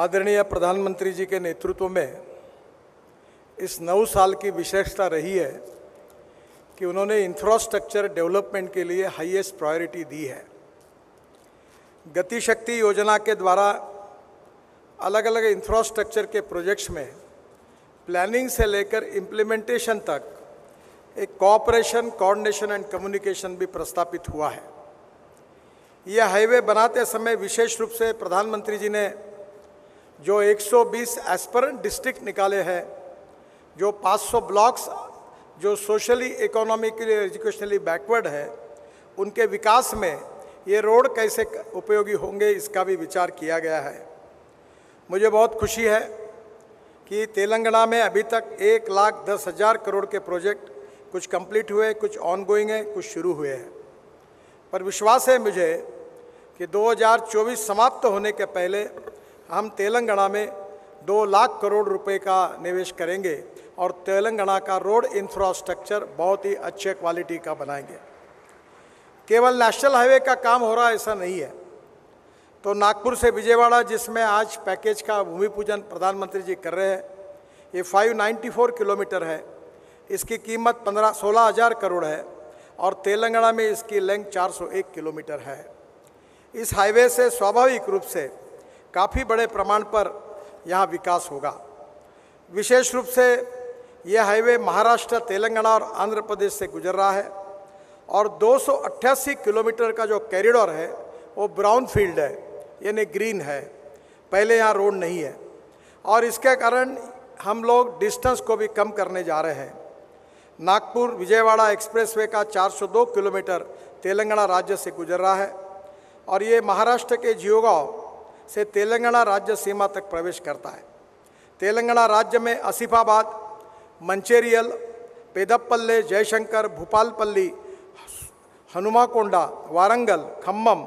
आदरणीय प्रधानमंत्री जी के नेतृत्व में इस 9 साल की विशेषता रही है कि उन्होंने इंफ्रास्ट्रक्चर डेवलपमेंट के लिए हाईएस्ट प्रायोरिटी दी है। गति शक्ति योजना के द्वारा अलग अलग इंफ्रास्ट्रक्चर के प्रोजेक्ट्स में प्लानिंग से लेकर इम्प्लीमेंटेशन तक एक कोऑपरेशन, कोऑर्डिनेशन एंड कम्युनिकेशन भी प्रस्तापित हुआ है। यह हाईवे बनाते समय विशेष रूप से प्रधानमंत्री जी ने जो 120 एस्पिरेंट डिस्ट्रिक्ट निकाले हैं, जो 500 ब्लॉक्स जो सोशली, इकोनॉमिकली, एजुकेशनली बैकवर्ड है, उनके विकास में ये रोड कैसे उपयोगी होंगे इसका भी विचार किया गया है। मुझे बहुत खुशी है कि तेलंगाना में अभी तक 1,10,000 करोड़ के प्रोजेक्ट कुछ कंप्लीट हुए, कुछ ऑनगोइंग है, कुछ शुरू हुए हैं। पर विश्वास है मुझे कि 2024 समाप्त होने के पहले हम तेलंगाना में 2 लाख करोड़ रुपए का निवेश करेंगे और तेलंगाना का रोड इंफ्रास्ट्रक्चर बहुत ही अच्छे क्वालिटी का बनाएंगे। केवल नेशनल हाईवे का काम हो रहा है ऐसा नहीं है। तो नागपुर से विजयवाड़ा, जिसमें आज पैकेज का भूमि पूजन प्रधानमंत्री जी कर रहे हैं, ये 594 किलोमीटर है। इसकी कीमत 16,000 करोड़ है और तेलंगाना में इसकी लेंथ 401 किलोमीटर है। इस हाईवे से स्वाभाविक रूप से काफ़ी बड़े प्रमाण पर यहाँ विकास होगा। विशेष रूप से यह हाईवे महाराष्ट्र, तेलंगाना और आंध्र प्रदेश से गुजर रहा है और 288 किलोमीटर का जो कॉरिडोर है वो ब्राउन फील्ड है, यानी ग्रीन है। पहले यहाँ रोड नहीं है और इसके कारण हम लोग डिस्टेंस को भी कम करने जा रहे हैं। नागपुर विजयवाड़ा एक्सप्रेसवे का 402 किलोमीटर तेलंगाना राज्य से गुजर रहा है और ये महाराष्ट्र के जियोगांव से तेलंगाना राज्य सीमा तक प्रवेश करता है। तेलंगाना राज्य में आसिफाबाद, मंचेरियल, पेदप्पल्ले, जयशंकर, भूपालपल्ली, हनुमाकोंडा, वारंगल, खम्मम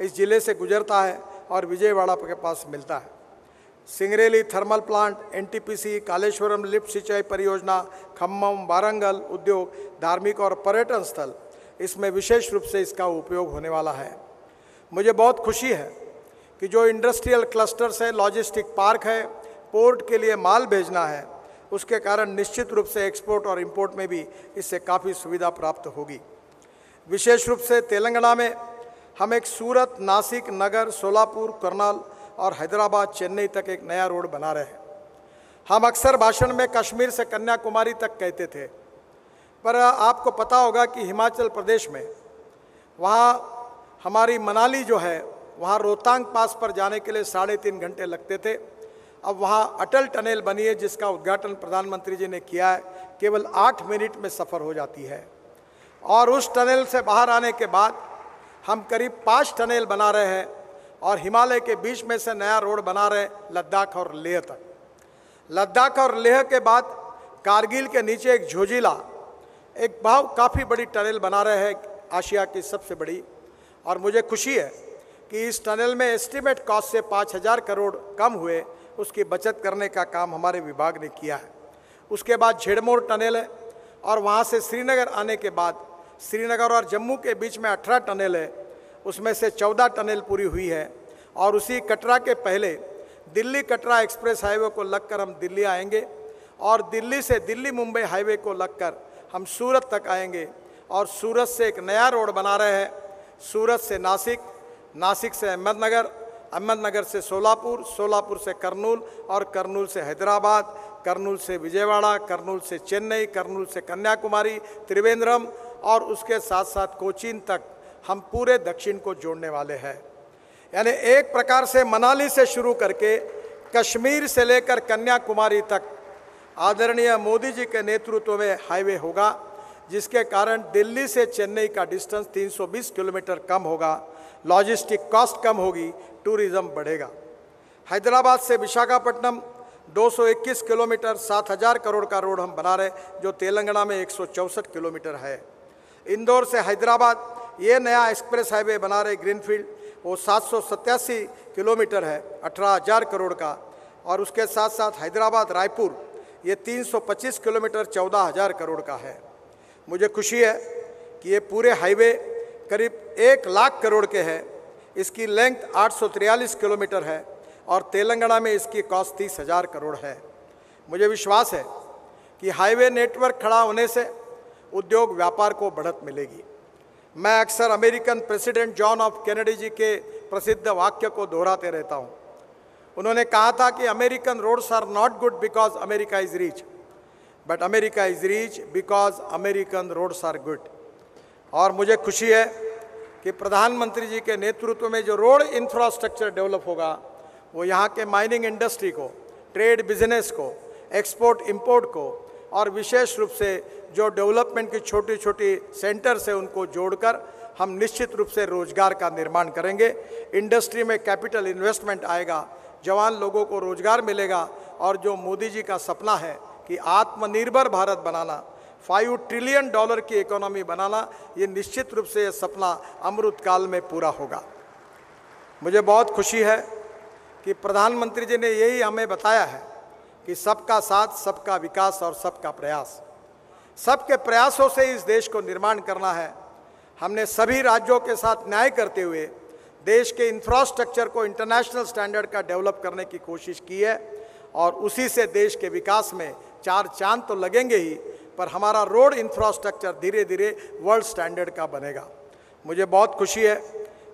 इस जिले से गुजरता है और विजयवाड़ा के पास मिलता है। Singareni thermal plant, NTPC, Kaleshwaram lift सिंचाई परियोजना, खम्मम, वारंगल उद्योग, धार्मिक और पर्यटन स्थल, इसमें विशेष रूप से इसका उपयोग होने वाला है। मुझे बहुत खुशी है कि जो इंडस्ट्रियल क्लस्टर्स है, लॉजिस्टिक पार्क है, पोर्ट के लिए माल भेजना है, उसके कारण निश्चित रूप से एक्सपोर्ट और इंपोर्ट में भी इससे काफ़ी सुविधा प्राप्त होगी। विशेष रूप से तेलंगाना में हम एक सूरत, नासिक, नगर, सोलापुर, करनाल और हैदराबाद, चेन्नई तक एक नया रोड बना रहे हैं। हम अक्सर भाषण में कश्मीर से कन्याकुमारी तक कहते थे, पर आपको पता होगा कि हिमाचल प्रदेश में वहाँ हमारी मनाली जो है, वहाँ रोहतांग पास पर जाने के लिए 3.5 घंटे लगते थे। अब वहाँ अटल टनल बनी है जिसका उद्घाटन प्रधानमंत्री जी ने किया है, केवल 8 मिनट में सफ़र हो जाती है। और उस टनल से बाहर आने के बाद हम करीब 5 टनल बना रहे हैं और हिमालय के बीच में से नया रोड बना रहे लद्दाख और लेह तक। लद्दाख और लेह के बाद कारगिल के नीचे एक झोजिला, एक काफ़ी बड़ी टनल बना रहे हैं, आशिया की सबसे बड़ी। और मुझे खुशी है कि इस टनल में एस्टीमेट कॉस्ट से 5,000 करोड़ कम हुए, उसकी बचत करने का काम हमारे विभाग ने किया है। उसके बाद झेड़मोर टनल है और वहाँ से श्रीनगर आने के बाद श्रीनगर और जम्मू के बीच में 18 टनल है, उसमें से 14 टनल पूरी हुई है। और उसी कटरा के पहले दिल्ली कटरा एक्सप्रेस हाईवे को लगकर हम दिल्ली आएंगे और दिल्ली से दिल्ली मुंबई हाईवे को लगकर हम सूरत तक आएंगे और सूरत से एक नया रोड बना रहे हैं, सूरत से नासिक, नासिक से अहमदनगर, अहमदनगर से सोलापुर, सोलापुर से करनूल और करनूल से हैदराबाद, करनूल से विजयवाड़ा, करनूल से चेन्नई, करनूल से कन्याकुमारी, त्रिवेंद्रम और उसके साथ साथ कोचीन तक हम पूरे दक्षिण को जोड़ने वाले हैं। यानी एक प्रकार से मनाली से शुरू करके कश्मीर से लेकर कन्याकुमारी तक आदरणीय मोदी जी के नेतृत्व में हाईवे होगा, जिसके कारण दिल्ली से चेन्नई का डिस्टेंस 320 किलोमीटर कम होगा, लॉजिस्टिक कॉस्ट कम होगी, टूरिज्म बढ़ेगा। हैदराबाद से विशाखापट्टनम 221 किलोमीटर 7,000 करोड़ का रोड हम बना रहे, जो तेलंगाना में 164 किलोमीटर है। इंदौर से हैदराबाद ये नया एक्सप्रेस हाईवे बना रहे ग्रीनफील्ड, वो 787 किलोमीटर है, 18,000 करोड़ का। और उसके साथ साथ हैदराबाद रायपुर ये 325 किलोमीटर 14,000 करोड़ का है। मुझे खुशी है कि ये पूरे हाईवे करीब 1 लाख करोड़ के हैं। इसकी लेंथ 843 किलोमीटर है और तेलंगाना में इसकी कॉस्ट 30,000 करोड़ है। मुझे विश्वास है कि हाईवे नेटवर्क खड़ा होने से उद्योग व्यापार को बढ़त मिलेगी। मैं अक्सर American president John F Kennedy ji के प्रसिद्ध वाक्य को दोहराते रहता हूँ। उन्होंने कहा था कि American roads are not good because America is rich, but America is rich because American roads are good. और मुझे खुशी है कि प्रधानमंत्री जी के नेतृत्व में जो रोड इंफ्रास्ट्रक्चर डेवलप होगा वो यहाँ के माइनिंग इंडस्ट्री को, ट्रेड बिजनेस को, एक्सपोर्ट इंपोर्ट को और विशेष रूप से जो डेवलपमेंट की छोटी छोटी सेंटर्स है उनको जोड़कर हम निश्चित रूप से रोजगार का निर्माण करेंगे। इंडस्ट्री में कैपिटल इन्वेस्टमेंट आएगा, जवान लोगों को रोजगार मिलेगा और जो मोदी जी का सपना है कि आत्मनिर्भर भारत बनाना, $5 ट्रिलियन की इकोनॉमी बनाना, ये निश्चित रूप से ये सपना अमृत काल में पूरा होगा। मुझे बहुत खुशी है कि प्रधानमंत्री जी ने यही हमें बताया है कि सबका साथ, सबका विकास और सबका प्रयास। सबके प्रयासों से इस देश को निर्माण करना है। हमने सभी राज्यों के साथ न्याय करते हुए देश के इंफ्रास्ट्रक्चर को इंटरनेशनल स्टैंडर्ड का डेवलप करने की कोशिश की है और उसी से देश के विकास में 4 चांद तो लगेंगे ही, पर हमारा रोड इंफ्रास्ट्रक्चर धीरे धीरे वर्ल्ड स्टैंडर्ड का बनेगा। मुझे बहुत खुशी है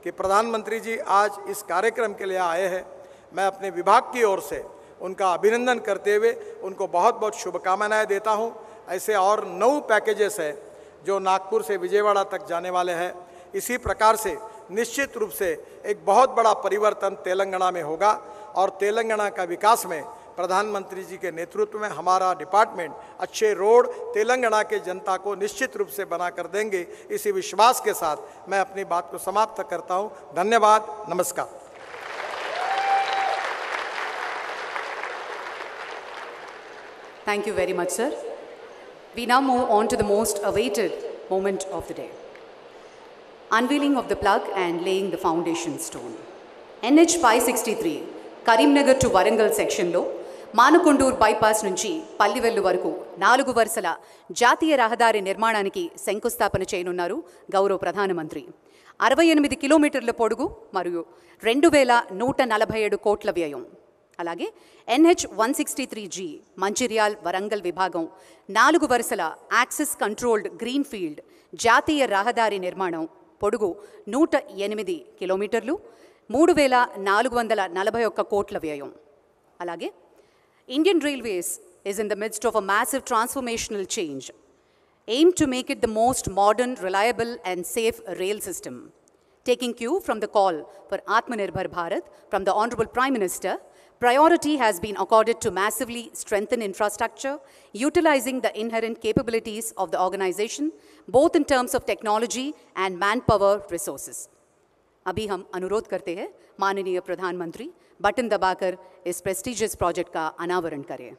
कि प्रधानमंत्री जी आज इस कार्यक्रम के लिए आए हैं। मैं अपने विभाग की ओर से उनका अभिनंदन करते हुए उनको बहुत बहुत शुभकामनाएं देता हूं। ऐसे और 9 पैकेजेस है जो नागपुर से विजयवाड़ा तक जाने वाले हैं। इसी प्रकार से निश्चित रूप से एक बहुत बड़ा परिवर्तन तेलंगाना में होगा और तेलंगाना का विकास में प्रधानमंत्री जी के नेतृत्व में हमारा डिपार्टमेंट अच्छे रोड तेलंगाना के जनता को निश्चित रूप से बना कर देंगे। इसी विश्वास के साथ मैं अपनी बात को समाप्त करता हूं। धन्यवाद, नमस्कार। Thank you very much, sir. We now move on to the most awaited moment of the day. Unveiling of the plug and laying the foundation stone. NH 563 Karimnagar to Warangal సెక్షన్లో మానకొండూర్ బైపాస్ నుంచి పల్లివెల్లు వరకు 4 వరుసల జాతీయ రహదారి నిర్మాణానికి శంకుస్థాపన చేయనున్నారు గౌరవ ప్రధానమంత్రి. 68 కిలోమీటర్ల పొడుగు మరియు 2147 కోట్ల వ్యయం. అలాగే NH 163G మంచిర్యాల్ వరంగల్ విభాగం 4 వరుసల యాక్సెస్ కంట్రోల్డ్ గ్రీన్ ఫీల్డ్ జాతీయ రహదారి నిర్మాణం పొడుగు 108 కిలోమీటర్లు 3441 కోట్ల వ్యయం. అలాగే Indian Railways is in the midst of a massive transformational change, aimed to make it the most modern, reliable and safe rail system. Taking cue from the call for Atmanirbhar Bharat from the Honorable Prime Minister, priority has been accorded to massively strengthen infrastructure, utilizing the inherent capabilities of the organization, both in terms of technology and manpower resources. अभी हम अनुरोध करते हैं माननीय प्रधानमंत्री button दबाकर इस prestigious project का अनावरण करें।